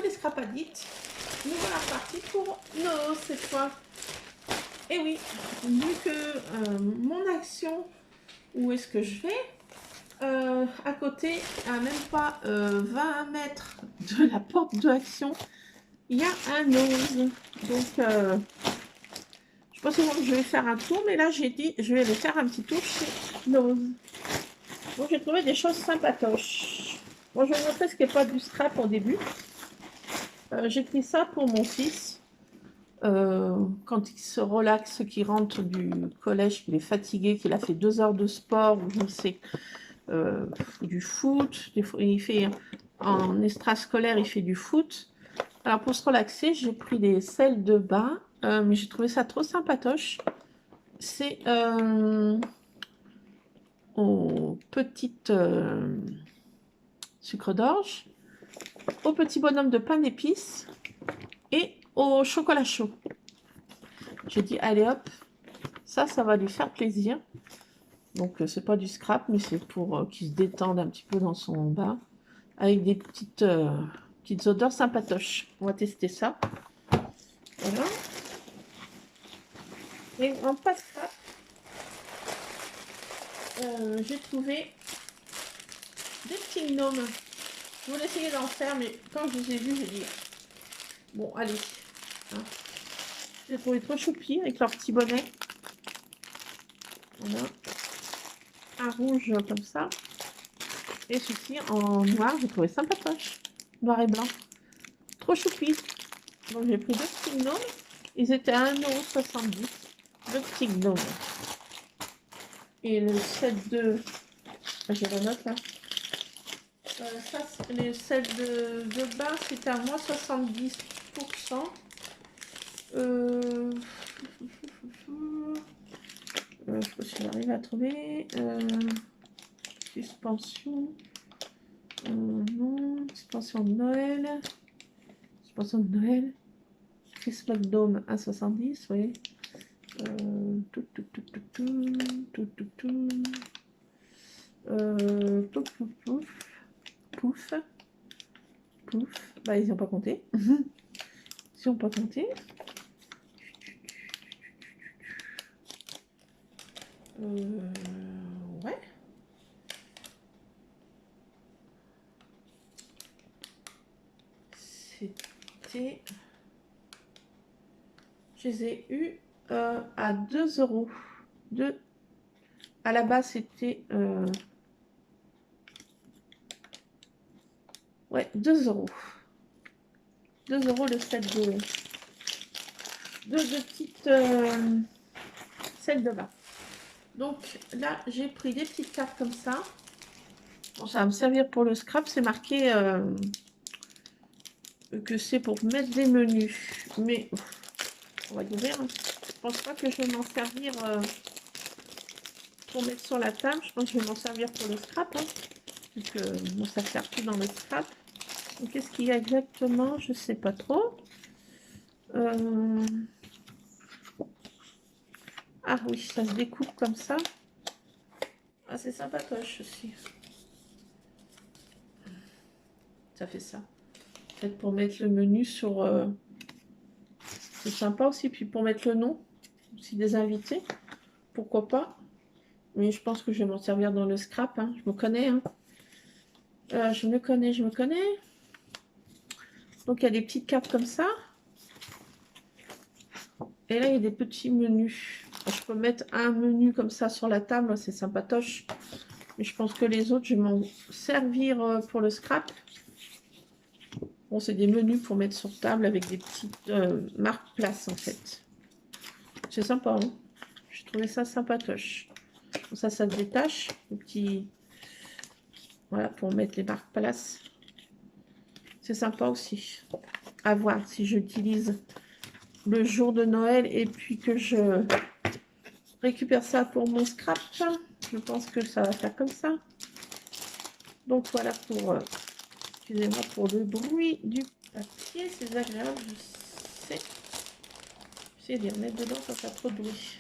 Scrapadites. Nous voilà partis pour Noël cette fois. Et oui, vu que mon action, où est-ce que je vais, à côté, à même pas 20 mètres de la porte de l'action, il y a un Noël. Donc, je pense que je vais faire un tour, mais là j'ai dit je vais aller faire un petit tour chez Noël. Donc j'ai trouvé des choses sympatoches. Bon, je vais vous montrer ce qui n'est pas du scrap au début. J'ai pris ça pour mon fils. Quand il se relaxe, qu'il rentre du collège, qu'il est fatigué, qu'il a fait 2 heures de sport, ou je ne sais, du foot, il fait en extrascolaire, il fait du foot. Alors pour se relaxer, j'ai pris des sels de bain, mais j'ai trouvé ça trop sympatoche. C'est aux petites sucre d'orge, au petit bonhomme de pain d'épices et au chocolat chaud. J'ai dit allez hop, ça va lui faire plaisir. Donc c'est pas du scrap, mais c'est pour qu'il se détende un petit peu dans son bain avec des petites odeurs sympatoches. On va tester ça. Voilà. Et en pas de scrap, j'ai trouvé des petits gnomes. Je voulais essayer d'en faire, mais quand je les ai vus, j'ai dit bon, allez. Hein. Je les ai trouvés trop choupis avec leur petit bonnet. Voilà. Un rouge comme ça. Et celui-ci en noir, j'ai trouvé sympatoche. Noir et blanc. Trop choupi. Donc j'ai pris 2 petits gnomes. Ils étaient à 1,70 €. 2 petits gnomes. Et le set de... J'ai la note là. Ça, les sels de bain, c'était à moins 70%. Je sais pas si j'arrive à trouver. Suspension. Non. Suspension de Noël. Suspension de Noël. Chris McDome à 70, oui. Pouf. Bah, ils n'ont pas compté. Ils n'ont pas compté. Ouais. C'était... Je les ai eus à 2 €. À la base, c'était... ouais, 2 €. 2 € le set de petites sels de bain. Donc là, j'ai pris des petites cartes comme ça. Bon, ça va me servir pour le scrap. C'est marqué que c'est pour mettre des menus. Mais on va y ouvrir. Hein. Je pense pas que je vais m'en servir pour mettre sur la table. Je pense que je vais m'en servir pour le scrap. Hein, vu que bon, ça ne sert plus dans le scrap. Qu'est-ce qu'il y a exactement? Je ne sais pas trop. Ah oui, ça se découpe comme ça. Ah, c'est sympatoche aussi. Ça fait ça. Peut-être pour mettre le menu sur... c'est sympa aussi. Puis pour mettre le nom aussi des invités. Pourquoi pas. Mais je pense que je vais m'en servir dans le scrap. Hein. Je me connais. Hein. Je me connais. Donc il y a des petites cartes comme ça. Et là, il y a des petits menus. Je peux mettre un menu comme ça sur la table. C'est sympatoche. Mais je pense que les autres, je vais m'en servir pour le scrap. Bon, c'est des menus pour mettre sur table avec des petites marques place en fait. C'est sympa, hein. Je trouvais ça sympatoche. Ça se détache. Le petit... Voilà, pour mettre les marques place. C'est sympa aussi. À voir si j'utilise le jour de Noël et puis que je récupère ça pour mon scrap. Je pense que ça va faire comme ça. Donc voilà pour... excusez-moi pour le bruit du papier. C'est agréable, je sais. Je sais les remettre dedans sans faire trop de bruit.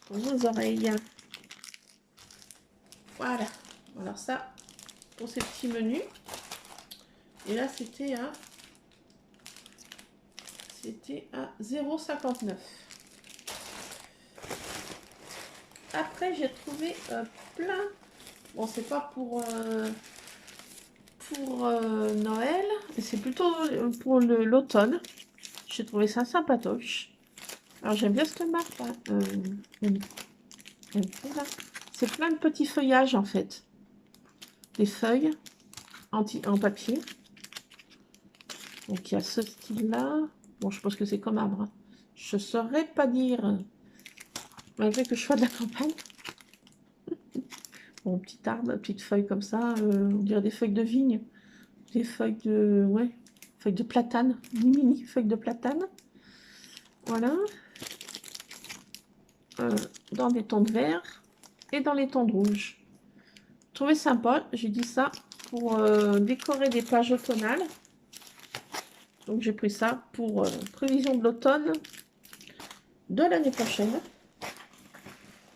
Pour vos oreilles. Voilà. Alors ça, pour ces petits menus. Et là, c'était à 0,59. Après, j'ai trouvé plein. Bon, c'est pas pour Noël, mais c'est plutôt pour l'automne. J'ai trouvé ça sympatoche. Alors, j'aime bien cette marque. Hein. C'est plein de petits feuillages en fait. Des feuilles en papier. Donc, il y a ce style-là. Bon, je pense que c'est comme arbre. Hein. Je ne saurais pas dire, malgré que je sois de la campagne. Bon, petit arbre, petite feuille comme ça, on dirait des feuilles de vigne, des feuilles de, ouais, feuilles de platane, mini feuilles de platane. Voilà. Dans des tons de vert et dans les tons de rouge. Je trouvais sympa, j'ai dit ça pour décorer des pages automnales. Donc j'ai pris ça pour prévision de l'automne de l'année prochaine.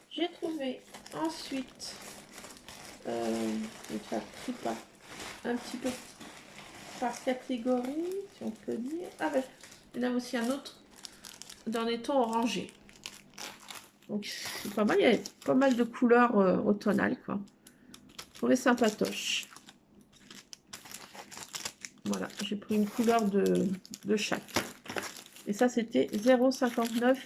J'ai trouvé ensuite un petit peu par catégorie, si on peut dire. Ah ben, il y en a aussi un autre dans les tons orangés. Donc c'est pas mal, il y a pas mal de couleurs automnales, quoi. Je trouvais sympatoche. Voilà, j'ai pris une couleur de chaque. Et ça, c'était 0,59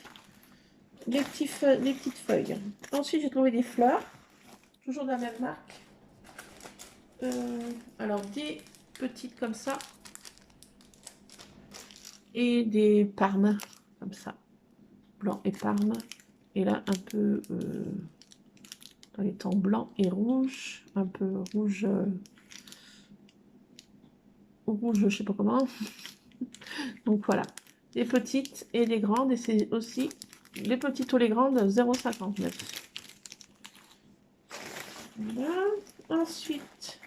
les petites feuilles. Ensuite, j'ai trouvé des fleurs, toujours de la même marque. Alors, des petites comme ça. Et des parmes, comme ça. Blanc et parme. Et là, un peu dans les tons blanc et rouge. Un peu rouge... rouge, je sais pas comment. Donc voilà, les petites et les grandes, et c'est aussi les petites ou les grandes 0,59. Voilà. Ensuite,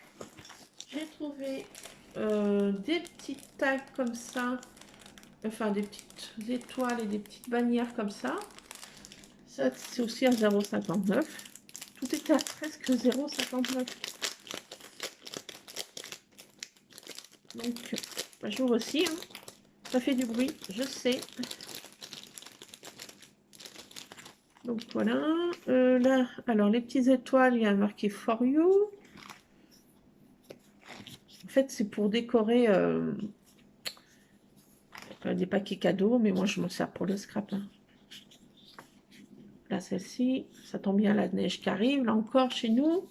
j'ai trouvé des petites tags comme ça, enfin des petites étoiles et des petites bannières comme ça. Ça, c'est aussi à 0,59. Tout était à presque 0,59. Donc, bah, j'ouvre aussi. Hein. Ça fait du bruit, je sais. Donc voilà. Là, alors les petites étoiles, il y a marqué For You. En fait, c'est pour décorer des paquets cadeaux, mais moi je m'en sers pour le scrap. Hein. Là, celle-ci, ça tombe bien, la neige qui arrive. Là encore, chez nous.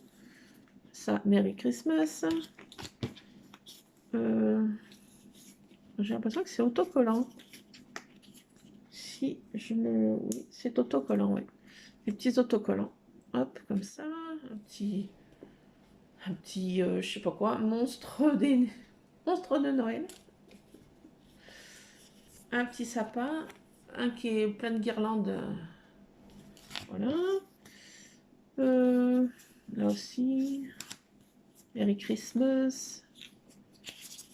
Ça, Merry Christmas. J'ai l'impression que c'est autocollant. Si je me... Oui, c'est autocollant, oui. Les petits autocollants. Hop, comme ça. Un petit je sais pas quoi, monstre de Noël. Un petit sapin. Un qui est plein de guirlandes. Voilà. Là aussi. Merry Christmas.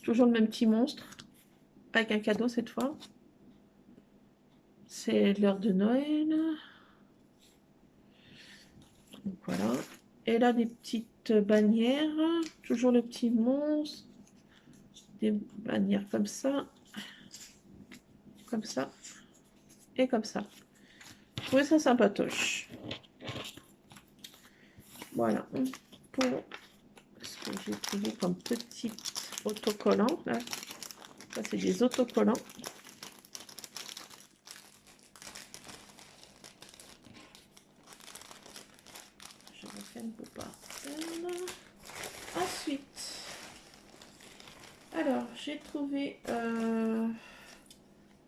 Toujours le même petit monstre. Avec un cadeau cette fois. C'est l'heure de Noël. Donc voilà. Et là, des petites bannières. Toujours le petit monstre. Des bannières comme ça. Comme ça. Et comme ça. Je trouvais ça sympatoche. Voilà. Pour ce que j'ai trouvé comme petit autocollant. Là. Ça, c'est des autocollants. Je refais une coupe. j'ai trouvé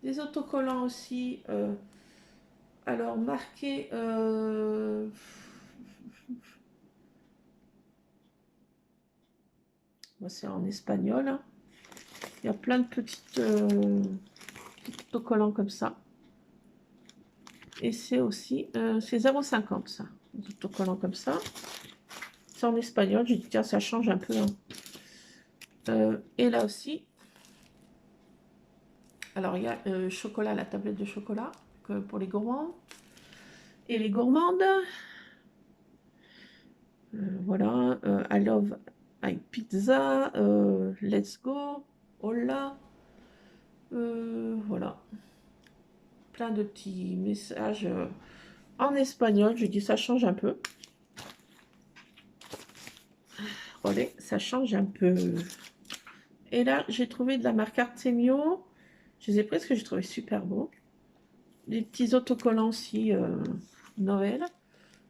des autocollants aussi. Alors, marqué... c'est en espagnol. Hein. Il y a plein de petits autocollants comme ça. Et c'est aussi... c'est 0,50 ça. Des autocollants comme ça. C'est en espagnol. J'ai dit, tiens, ça change un peu. Hein. Et là aussi... Alors, il y a chocolat, la tablette de chocolat pour les gourmands. Et les gourmandes... voilà, I love I pizza, let's go, hola, voilà, plein de petits messages en espagnol. Je dis ça change un peu. Regardez, ça change un peu. Et là, j'ai trouvé de la marque Artemio. Je les ai pris parce que j'ai trouvé super beau. Des petits autocollants aussi Noël.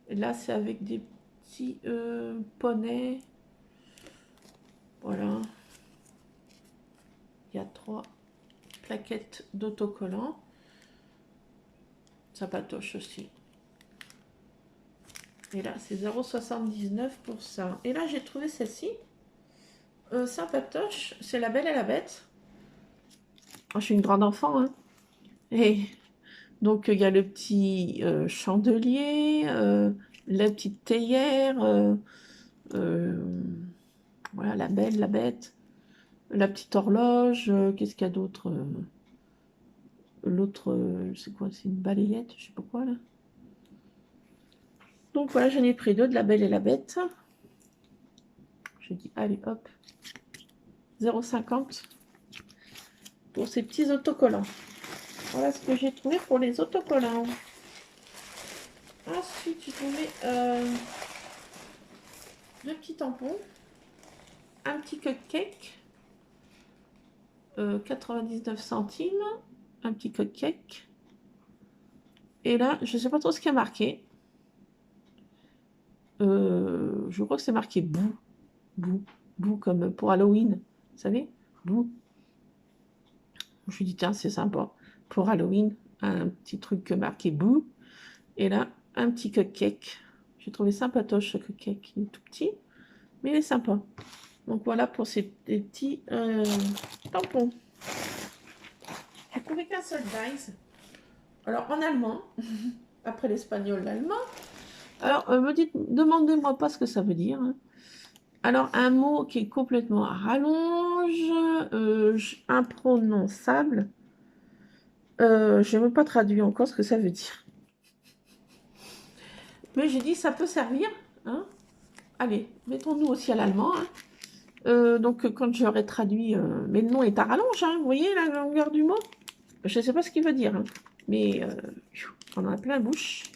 Et là, c'est avec des petits poneys. Voilà. Il y a 3 plaquettes d'autocollants. Ça patoche aussi. Et là, c'est 0,79 pour ça. Et là, j'ai trouvé celle-ci. Ça patoche. C'est La Belle et la Bête. Oh, je suis une grande enfant. Hein. Et donc, il y a le petit chandelier, la petite théière. Voilà, La Belle, la Bête. La petite horloge. Qu'est-ce qu'il y a d'autre L'autre, c'est quoi? C'est une balayette, je sais pas quoi là. Donc voilà, j'en ai pris 2 de La Belle et la Bête. Je dis, allez hop, 0,50 pour ces petits autocollants. Voilà ce que j'ai trouvé pour les autocollants. Ensuite, j'ai trouvé 2 petits tampons, un petit cupcake, 99 centimes, un petit cupcake. Et là, je ne sais pas trop ce qu'il y a marqué. Je crois que c'est marqué boue. Boue comme pour Halloween. Vous savez, boue. Je me dis, tiens, c'est sympa. Pour Halloween, un petit truc marqué boue. Et là, un petit cupcake. J'ai trouvé sympatoche ce cupcake. Il est tout petit, mais il est sympa. Donc voilà pour ces petits tampons. J'ai trouvé qu'un seul dice. Alors en allemand, après l'espagnol, l'allemand. Alors demandez-moi pas ce que ça veut dire. Hein. Alors un mot qui est complètement à rallonge, imprononçable. Je n'ai même pas traduit encore ce que ça veut dire. Mais j'ai dit ça peut servir. Hein. Allez, mettons-nous aussi à l'allemand. Hein. Donc quand j'aurai traduit, mais le nom est à rallonge, hein, vous voyez la longueur du mot. Je ne sais pas ce qu'il veut dire, hein, mais on en a plein la bouche.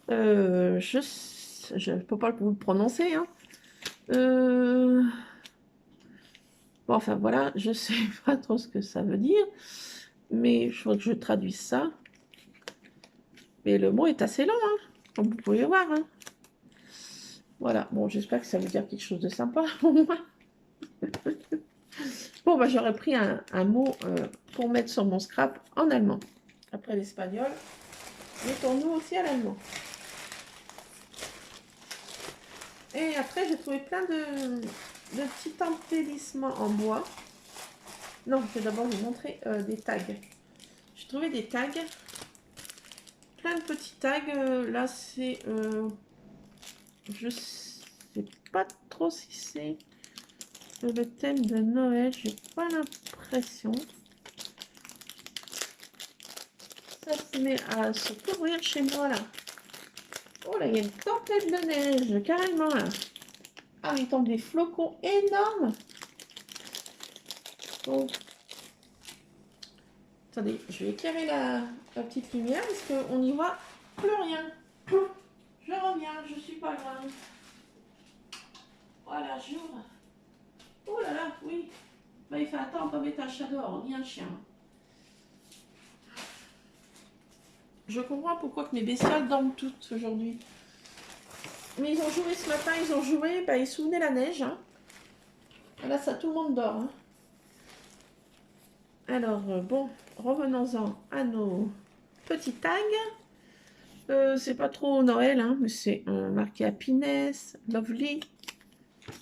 Je ne peux pas vous le prononcer. Hein. Bon, enfin voilà, je ne sais pas trop ce que ça veut dire, mais je crois que je traduise ça. Mais le mot est assez long, hein, comme vous pouvez voir. Hein. Voilà, bon, j'espère que ça veut dire quelque chose de sympa pour moi. Bon, bah, j'aurais pris un mot pour mettre sur mon scrap en allemand. Après l'espagnol, mettons-nous aussi à l'allemand. Et après, j'ai trouvé plein de petits embellissements en bois. Non, je vais d'abord vous montrer des tags. J'ai trouvé des tags. Plein de petits tags. Là, c'est... je sais pas trop si c'est le thème de Noël. J'ai pas l'impression. Ça se met à se couvrir chez moi, là. Oh, là, il y a une tempête de neige, carrément, là. Ah, il tombe des flocons énormes. Bon. Attendez, je vais éclairer la petite lumière parce qu'on n'y voit plus rien. Je reviens, je suis pas loin. Voilà, j'ouvre. Oh là là, oui. Bah, il fait attends, pas mettre un chat dehors, ni un chien. Je comprends pourquoi que mes bestioles dorment toutes aujourd'hui. Mais ils ont joué ce matin, ils ont joué, bah, ils se souvenaient la neige. Hein. Là, ça, tout le monde dort. Hein. Alors, bon, revenons-en à nos petits tags. C'est pas trop Noël, hein, mais c'est marqué Happiness, Lovely.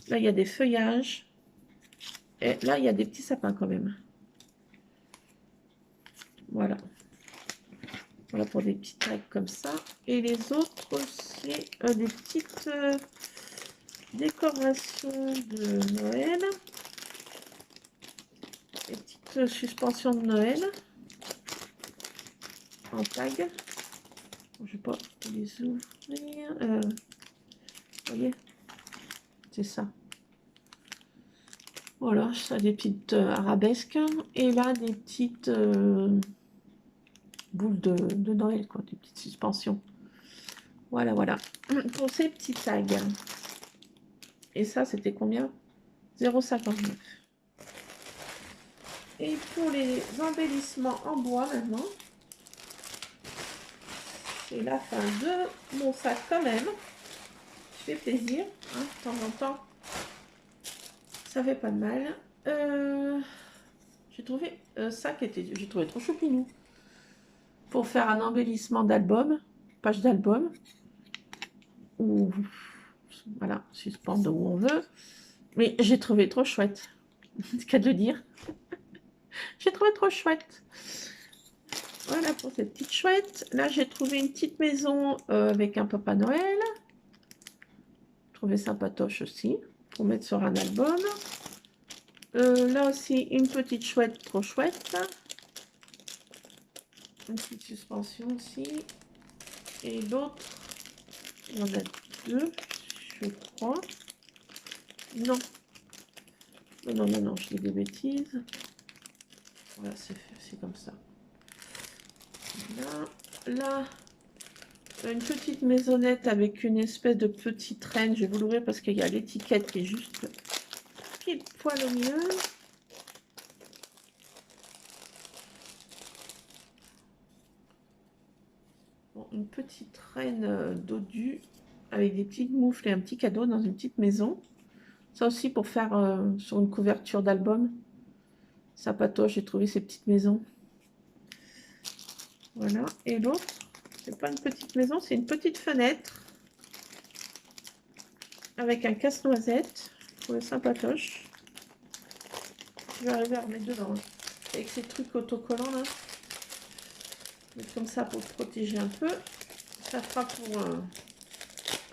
Là, il y a des feuillages. Et là, il y a des petits sapins quand même. Voilà. Voilà pour des petits tags comme ça. Et les autres, c'est des petites décorations de Noël. Des petites suspensions de Noël en tag. Je vais pas les ouvrir. Vous voyez, c'est ça. Voilà, ça des petites arabesques. Et là, des petites boules de Noël, quoi, des petites suspensions. Voilà, voilà. Pour ces petits tags. Et ça, c'était combien? 0,59. Et pour les embellissements en bois, maintenant, c'est la fin de mon sac quand même. Ça fait plaisir, hein, de temps en temps. Ça fait pas de mal. J'ai trouvé ça qui était... J'ai trouvé trop choupinou. Pour faire un embellissement d'album, page d'album. Ou... Voilà, suspendre où on veut. Mais j'ai trouvé trop chouette. C'est le cas de le dire. J'ai trouvé trop chouette. Voilà pour cette petite chouette. Là, j'ai trouvé une petite maison avec un Papa Noël. J'ai trouvé sympatoche aussi. Pour mettre sur un album. Là aussi, une petite chouette trop chouette. Une petite suspension aussi. Et l'autre, il y en a deux, je crois. Non. Non, non, non, je dis des bêtises. Voilà, c'est comme ça. Là, une petite maisonnette avec une espèce de petite reine. Je vais vous l'ouvrir parce qu'il y a l'étiquette qui est juste pile poil au milieu. Bon, une petite reine dodue avec des petites moufles et un petit cadeau dans une petite maison. Ça aussi pour faire sur une couverture d'album. Sympatoche, j'ai trouvé ces petites maisons. Voilà. Et l'autre, c'est pas une petite maison, c'est une petite fenêtre avec un casse-noisette. Je trouvais sympatoche. Je vais arriver à remettre dedans. Avec ces trucs autocollants là. Mais comme ça pour protéger un peu. Ça fera pour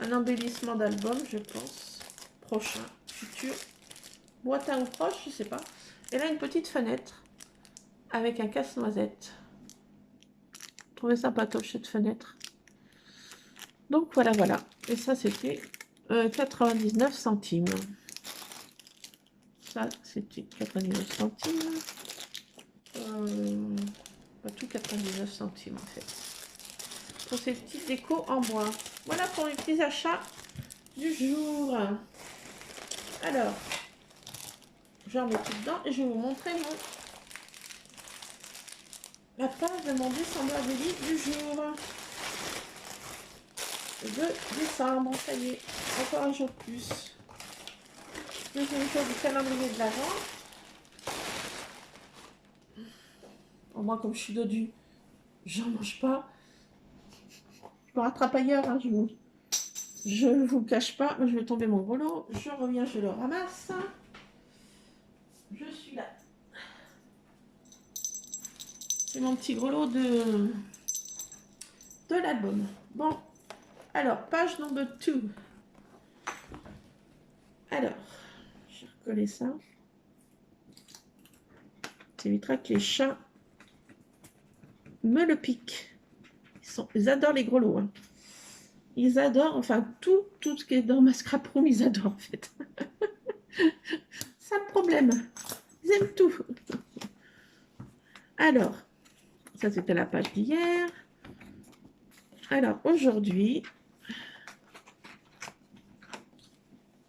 un embellissement d'album, je pense. Prochain, futur. Boitin ou proche, je sais pas. Et là, une petite fenêtre avec un casse-noisette. Je trouvais sympatoche cette fenêtre. Donc voilà, voilà. Et ça, c'était 99 centimes. Ça, c'était 99 centimes. Pas tout 99 centimes en fait. Pour ces petites décos en bois. Voilà pour les petits achats du jour. Alors, je vais remettre tout dedans et je vais vous montrer la page de mon décembre daily du jour. De décembre, ça y est, encore un jour de plus. Deuxième jour du calendrier de l'Avent. Moi, comme je suis dodue, j'en mange pas. Je me rattrape ailleurs, hein, je vous cache pas. Je vais tomber mon gros lot. Je reviens, je le ramasse. Je suis là. C'est mon petit gros lot de l'album. Bon, alors, page number 2. Alors, j'ai recollé ça. Ça évitera que les chats me le piquent. Ils adorent les gros lots. Hein. Ils adorent, enfin, tout ce qui est dans ma scrap room, ils adorent en fait. Ça le problème. Ils aiment tout. Alors, ça c'était la page d'hier. Alors, aujourd'hui,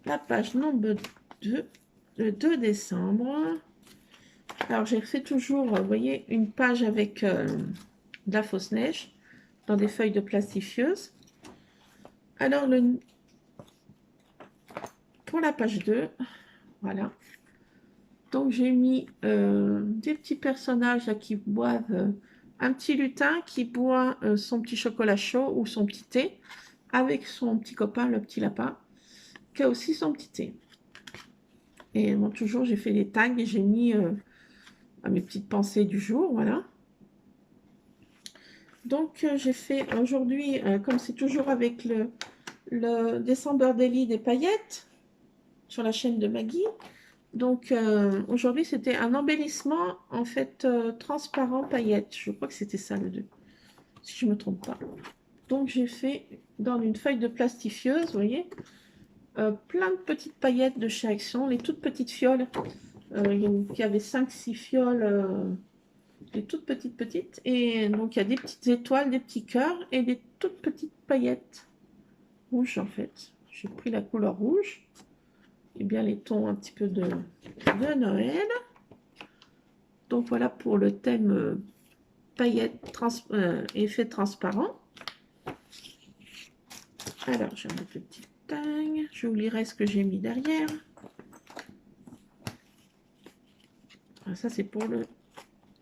la page nombre 2, le 2 décembre. Alors, j'ai fait toujours, vous voyez, une page avec de la fausse neige dans des feuilles de plastifieuse. Alors, pour la page 2, voilà. Donc j'ai mis des petits personnages là, qui boivent, un petit lutin qui boit son petit chocolat chaud ou son petit thé avec son petit copain, le petit lapin, qui a aussi son petit thé. Et bon, toujours j'ai fait des tags et j'ai mis mes petites pensées du jour, voilà. Donc j'ai fait aujourd'hui, comme c'est toujours avec le December Daily des paillettes sur la chaîne de Maggie. Donc aujourd'hui c'était un embellissement en fait transparent paillettes. Je crois que c'était ça le 2, si je ne me trompe pas. Donc j'ai fait dans une feuille de plastifieuse, vous voyez, plein de petites paillettes de chez Action, les toutes petites fioles. Il y avait 5-6 fioles, les toutes petites. Et donc il y a des petites étoiles, des petits cœurs et des toutes petites paillettes rouges en fait. J'ai pris la couleur rouge. Et bien les tons un petit peu de Noël. Donc voilà pour le thème paillettes effet transparent. Alors j'ai un petit tag. Je vous lirai ce que j'ai mis derrière. Alors, ça c'est pour le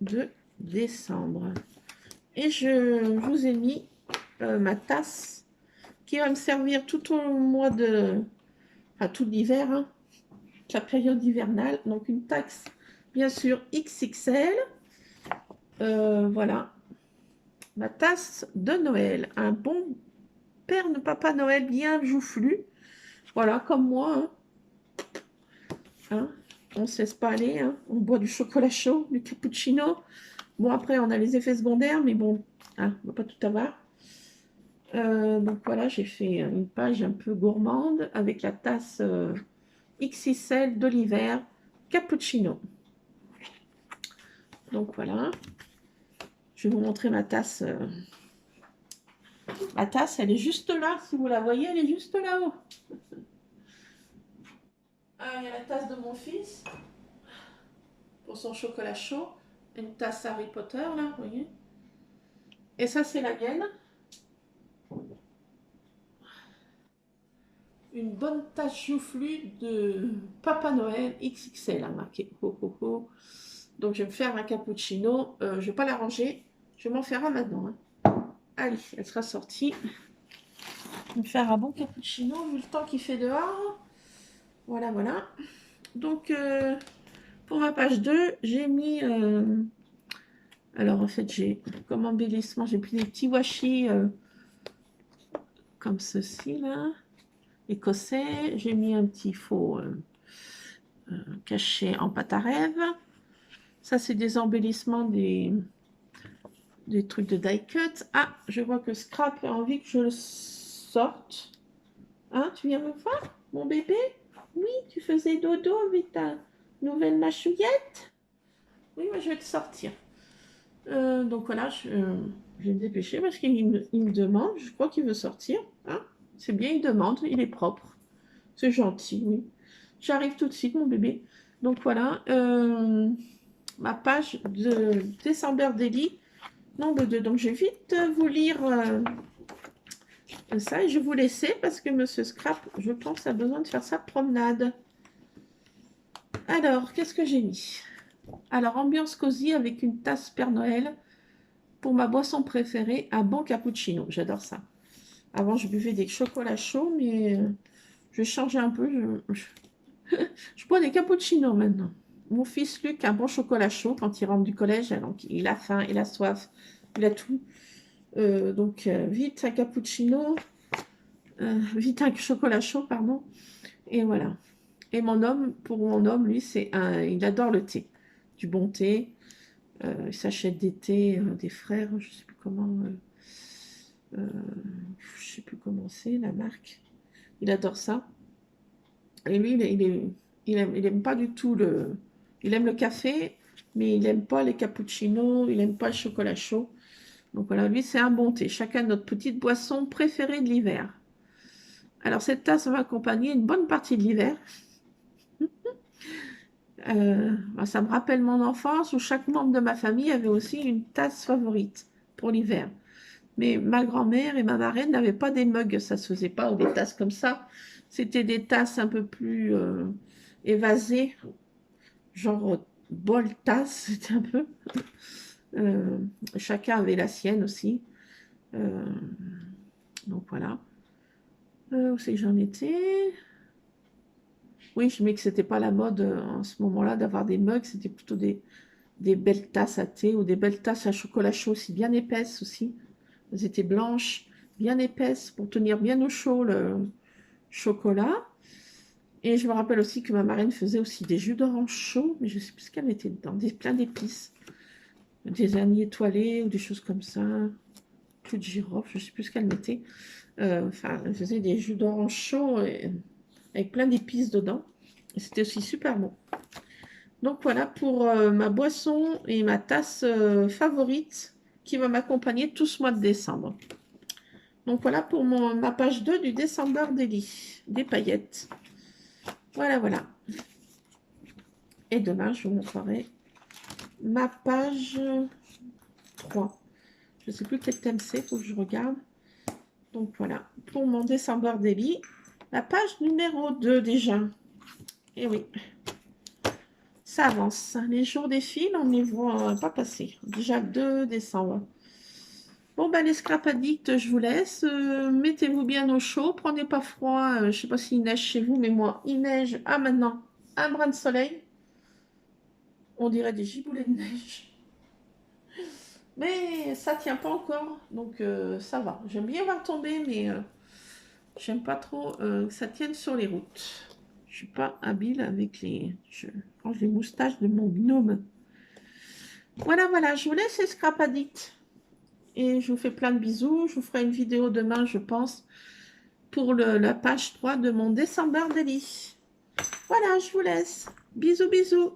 2 décembre. Et je vous ai mis ma tasse qui va me servir tout au mois de... Enfin tout l'hiver, hein, la période hivernale. Donc une tasse bien sûr XXL. Voilà. Ma tasse de Noël. Un bon Papa Noël bien joufflu. Voilà, comme moi. Hein. Hein, on ne se laisse pas aller. Hein. On boit du chocolat chaud, du cappuccino. Bon, après, on a les effets secondaires, mais bon, hein, on ne va pas tout avoir. Donc voilà, j'ai fait une page un peu gourmande avec la tasse XXL de l'hiver cappuccino. Donc voilà. Je vais vous montrer ma tasse. Ma tasse, elle est juste là. Si vous la voyez, elle est juste là-haut. Il y a la tasse de mon fils pour son chocolat chaud. Une tasse Harry Potter, là, vous voyez. Et ça, c'est la mienne. Une bonne tasse joufflue de Papa Noël XXL, hein, marqué. Ho, ho, ho. Donc, je vais me faire un cappuccino. Je ne vais pas la ranger. Je vais m'en faire un maintenant. Hein. Allez, elle sera sortie. Je vais me faire un bon cappuccino vu le temps qu'il fait dehors. Voilà, voilà. Donc, pour ma page 2, j'ai mis... alors, en fait, j'ai comme embellissement, j'ai pris des petits washi comme ceci, là. Écossais. J'ai mis un petit faux caché en pâte à rêve. Ça, c'est des embellissements des trucs de die cut. Ah, je vois que Scrap a envie que je le sorte. Hein, tu viens me voir, mon bébé? Oui, tu faisais dodo avec ta nouvelle mâchouillette? Oui, mais je vais te sortir. Donc voilà, je vais me dépêcher parce qu'il me demande, je crois qu'il veut sortir. Hein, c'est bien, il demande, il est propre. C'est gentil, oui. J'arrive tout de suite, mon bébé. Donc voilà, ma page de December Daily, nombre 2. Donc je vais vite vous lire ça et je vais vous laisser parce que Monsieur Scrap, je pense, a besoin de faire sa promenade. Alors, qu'est-ce que j'ai mis? Alors, ambiance cosy avec une tasse Père Noël pour ma boisson préférée, un bon cappuccino. J'adore ça. Avant, je buvais des chocolats chauds, mais je vais changer un peu. Je bois des cappuccinos maintenant. Mon fils Luc a un bon chocolat chaud quand il rentre du collège. Donc, il a faim, il a soif, il a tout. Donc, vite un cappuccino, vite un chocolat chaud, pardon. Et voilà. Et pour mon homme, lui, il adore le thé. Du bon thé. Il s'achète des thés, des frères, je sais plus comment. Je sais plus comment c'est, la marque. Il adore ça. Et lui, il aime pas du tout le... Il aime le café, mais il n'aime pas les cappuccinos, il n'aime pas le chocolat chaud. Donc voilà, lui, c'est un bon thé. Chacun notre petite boisson préférée de l'hiver. Alors, cette tasse va accompagner une bonne partie de l'hiver. Ça me rappelle mon enfance où chaque membre de ma famille avait aussi une tasse favorite pour l'hiver. Mais ma grand-mère et ma marraine n'avaient pas des mugs, ça se faisait pas, ou des tasses comme ça. C'était des tasses un peu plus évasées. genre bol, tasse, c'était un peu. Chacun avait la sienne aussi. Donc voilà. Où c'est que j'en étais? Oui, je mets que c'était pas la mode en ce moment-là d'avoir des mugs, c'était plutôt des belles tasses à thé ou des belles tasses à chocolat chaud aussi, bien épaisses aussi. Elles étaient blanches, bien épaisses pour tenir bien au chaud le chocolat. Et je me rappelle aussi que ma marraine faisait aussi des jus d'orange chaud, mais je ne sais plus ce qu'elle mettait dedans, plein d'épices, des anis étoilés ou des choses comme ça, clou de girofle, je ne sais plus ce qu'elle mettait. Enfin, elle faisait des jus d'orange chaud avec plein d'épices dedans. Et c'était aussi super bon. Donc voilà pour ma boisson et ma tasse favorite qui va m'accompagner tout ce mois de décembre. Donc voilà pour ma page 2 du December Daily, des paillettes. Voilà, voilà. Et demain, je vous montrerai ma page 3. Je ne sais plus quel thème c'est, il faut que je regarde. Donc voilà, pour mon December Daily, la page numéro 2 déjà. Et oui, ça avance. Les jours défilent, on ne les voit pas passer. Déjà 2 décembre. Bon, ben les scrap addicts, je vous laisse. Mettez-vous bien au chaud, prenez pas froid. Je ne sais pas s'il neige chez vous, mais moi, il neige. Ah, maintenant, un brin de soleil. On dirait des giboulées de neige. Mais ça tient pas encore, donc ça va. J'aime bien voir tomber, mais j'aime pas trop que ça tienne sur les routes. Je suis pas habile avec les... Je range les moustaches de mon gnome. Voilà, voilà, je vous laisse les scrap addicts. Et je vous fais plein de bisous. Je vous ferai une vidéo demain, je pense, pour la page 3 de mon December Daily. Voilà, je vous laisse. Bisous, bisous.